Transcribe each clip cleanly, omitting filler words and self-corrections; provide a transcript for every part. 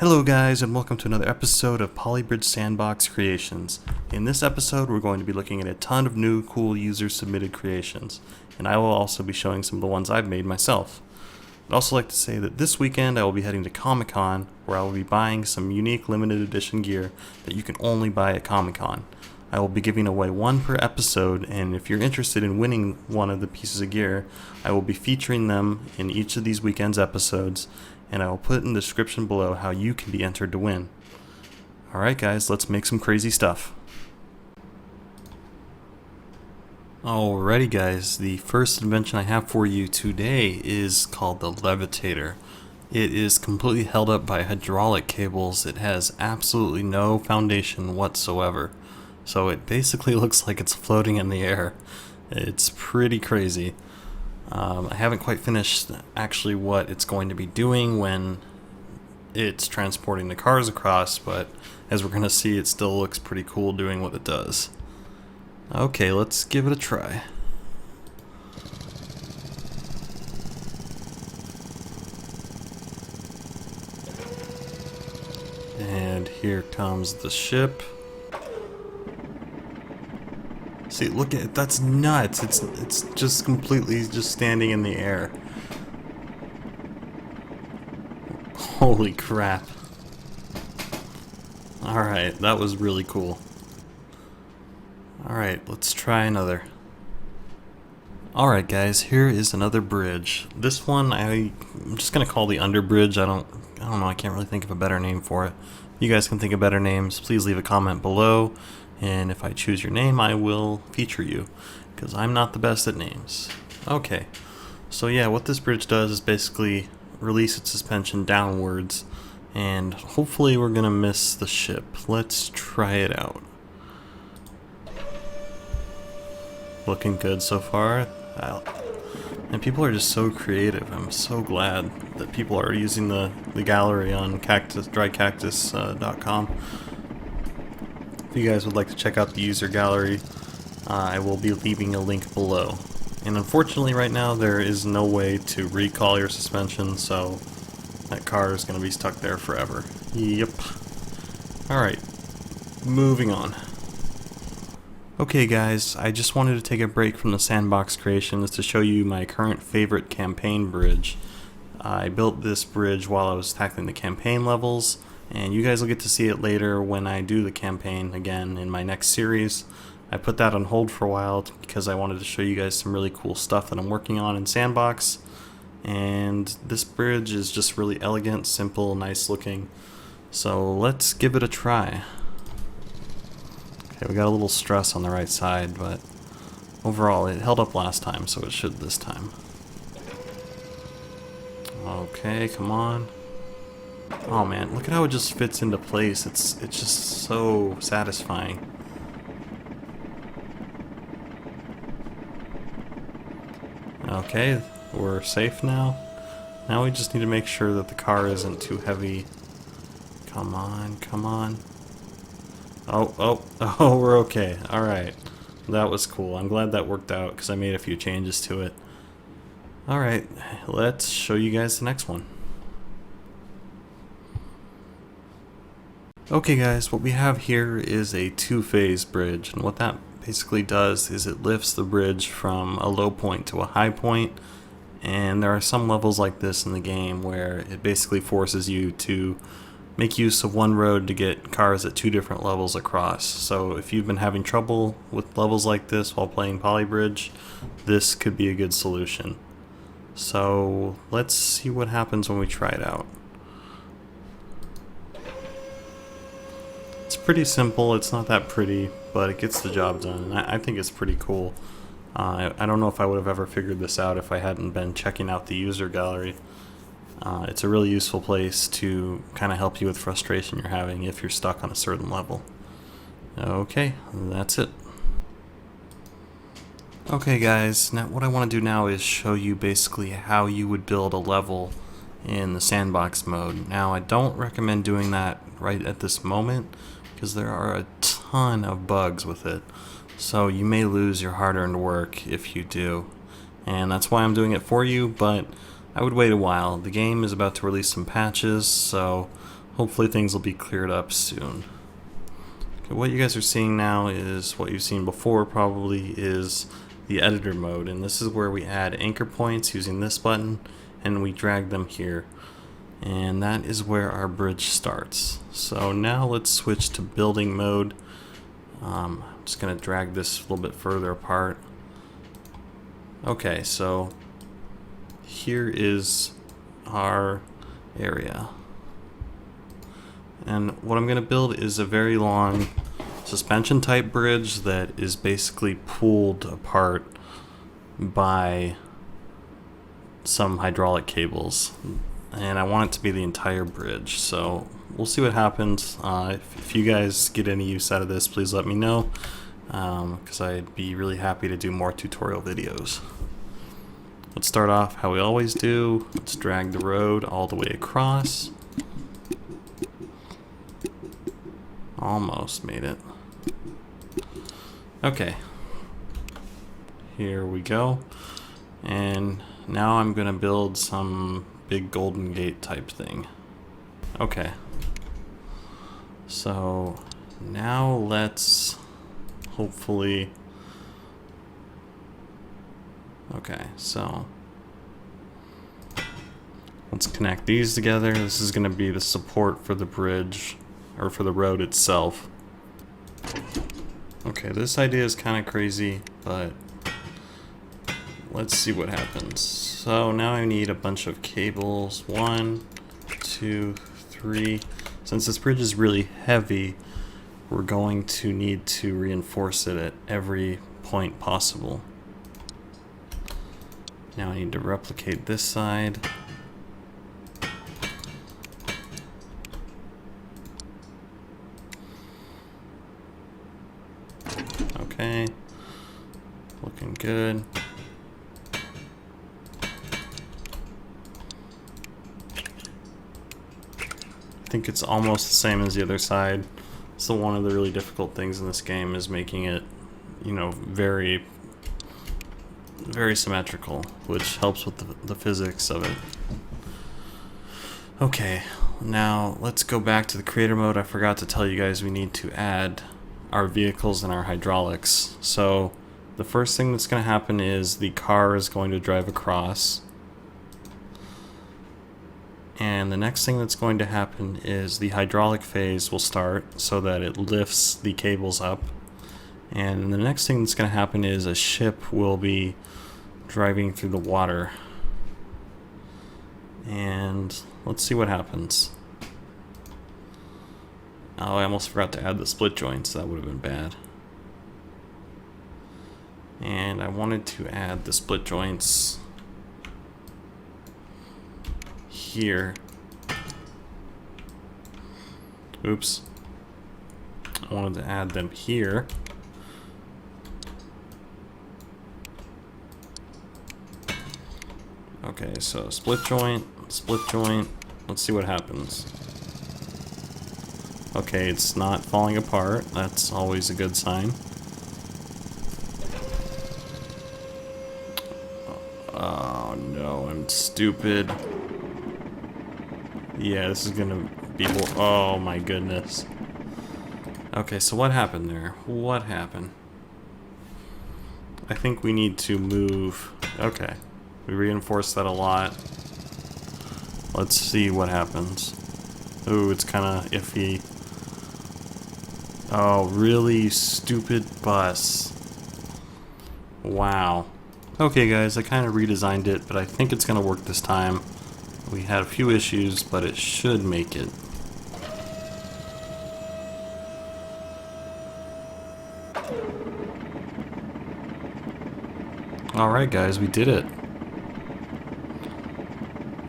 Hello guys, and welcome to another episode of Polybridge Sandbox Creations. In this episode we're going to be looking at a ton of new cool user submitted creations, and I will also be showing some of the ones I've made myself. I'd also like to say that this weekend I will be heading to Comic-Con, where I will be buying some unique limited edition gear that you can only buy at Comic-Con. I will be giving away one per episode, and if you're interested in winning one of the pieces of gear, I will be featuring them in each of these weekend's episodes, and I will put in the description below how you can be entered to win. Alright guys, let's make some crazy stuff. Alrighty guys, the first invention I have for you today is called the Levitator. It is completely held up by hydraulic cables. It has absolutely no foundation whatsoever. So it basically looks like it's floating in the air. It's pretty crazy. I haven't quite finished actually what it's going to be doing when it's transporting the cars across, but as we're going to see, it still looks pretty cool doing what it does. Okay, let's give it a try. And here comes the ship. See, look at it, that's nuts. It's just completely just standing in the air. Holy crap. Alright, that was really cool. Alright, let's try another. Alright guys, here is another bridge. This one I'm just gonna call the Underbridge. I don't know, I can't really think of a better name for it. If you guys can think of better names, please leave a comment below. And if I choose your name, I will feature you, because I'm not the best at names. Okay, so yeah, what this bridge does is basically release its suspension downwards, and hopefully we're gonna miss the ship. Let's try it out. Looking good so far. And people are just so creative. I'm so glad that people are using the gallery on drycactus.com. If you guys would like to check out the user gallery, I will be leaving a link below. And unfortunately right now there is no way to recall your suspension, so that car is going to be stuck there forever. Yep. Alright, moving on. Okay guys, I just wanted to take a break from the Sandbox creations to show you my current favorite campaign bridge. I built this bridge while I was tackling the campaign levels, and you guys will get to see it later when I do the campaign again in my next series. I put that on hold for a while because I wanted to show you guys some really cool stuff that I'm working on in Sandbox. And this bridge is just really elegant, simple, nice looking. So let's give it a try. Okay, we got a little stress on the right side, but overall it held up last time, so it should this time. Okay, come on. Oh man, look at how it just fits into place. It's just so satisfying. Okay, we're safe now. Now we just need to make sure that the car isn't too heavy. Come on, come on. Oh, we're okay. Alright. That was cool. I'm glad that worked out because I made a few changes to it. Alright, let's show you guys the next one. Okay guys, what we have here is a two-phase bridge, and what that basically does is it lifts the bridge from a low point to a high point, and there are some levels like this in the game where it basically forces you to make use of one road to get cars at two different levels across. So if you've been having trouble with levels like this while playing Polybridge, this could be a good solution. So let's see what happens when we try it out. It's pretty simple, it's not that pretty, but it gets the job done, and I think it's pretty cool. I don't know if I would have ever figured this out if I hadn't been checking out the user gallery. It's a really useful place to kind of help you with frustration you're having if you're stuck on a certain level. Okay, that's it. Okay guys, now what I want to do now is show you basically how you would build a level in the Sandbox mode. Now I don't recommend doing that right at this moment because there are a ton of bugs with it, so you may lose your hard-earned work if you do, and that's why I'm doing it for you, but I would wait a while. The game is about to release some patches, so hopefully things will be cleared up soon. Okay, what you guys are seeing now is what you've seen before probably is the editor mode, and this is where we add anchor points using this button and we drag them here. And that is where our bridge starts. So now let's switch to building mode. I'm just going to drag this a little bit further apart. Okay, so here is our area. And what I'm going to build is a very long suspension type bridge that is basically pulled apart by some hydraulic cables. And I want it to be the entire bridge, so we'll see what happens. If you guys get any use out of this, please let me know, because I'd be really happy to do more tutorial videos. Let's start off how we always do. Let's drag the road all the way across. Almost made it. Okay, here we go. And now I'm gonna build some big golden gate type thing. Okay, so now let's hopefully, okay, so let's connect these together. This is going to be the support for the bridge, or for the road itself. Okay, this idea is kind of crazy, but let's see what happens. So now I need a bunch of cables. 1, 2, 3. Since this bridge is really heavy, we're going to need to reinforce it at every point possible. Now I need to replicate this side. Okay, looking good. I think it's almost the same as the other side. So one of the really difficult things in this game is making it, you know, very symmetrical, which helps with the physics of it. Okay, now let's go back to the creator mode. I forgot to tell you guys we need to add our vehicles and our hydraulics. So the first thing that's going to happen is the car is going to drive across. And the next thing that's going to happen is the hydraulic phase will start so that it lifts the cables up. And the next thing that's going to happen is a ship will be driving through the water. And let's see what happens. Oh, I almost forgot to add the split joints. That would have been bad. And I wanted to add the split joints here. Oops. I wanted to add them here. Okay, so split joint, let's see what happens. Okay, it's not falling apart, that's always a good sign. Oh no, I'm stupid. Yeah, this is gonna be, oh my goodness. Okay, so what happened there? What happened? I think we need to move, okay. We reinforced that a lot. Let's see what happens. Ooh, it's kind of iffy. Oh, really stupid bus. Wow. Okay guys, I kind of redesigned it, but I think it's going to work this time. We had a few issues, but it should make it. Alright guys, we did it.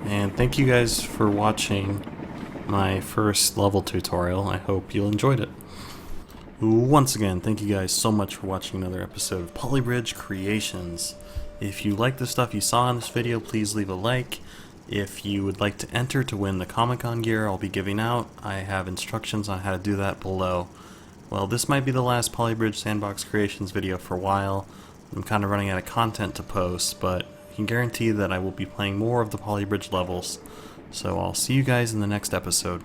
And thank you guys for watching my first level tutorial. I hope you enjoyed it. Once again, thank you guys so much for watching another episode of Polybridge Creations. If you like the stuff you saw in this video, please leave a like. If you would like to enter to win the Comic-Con gear I'll be giving out, I have instructions on how to do that below. Well, this might be the last Polybridge Sandbox Creations video for a while. I'm kind of running out of content to post, but I can guarantee that I will be playing more of the Polybridge levels. So I'll see you guys in the next episode.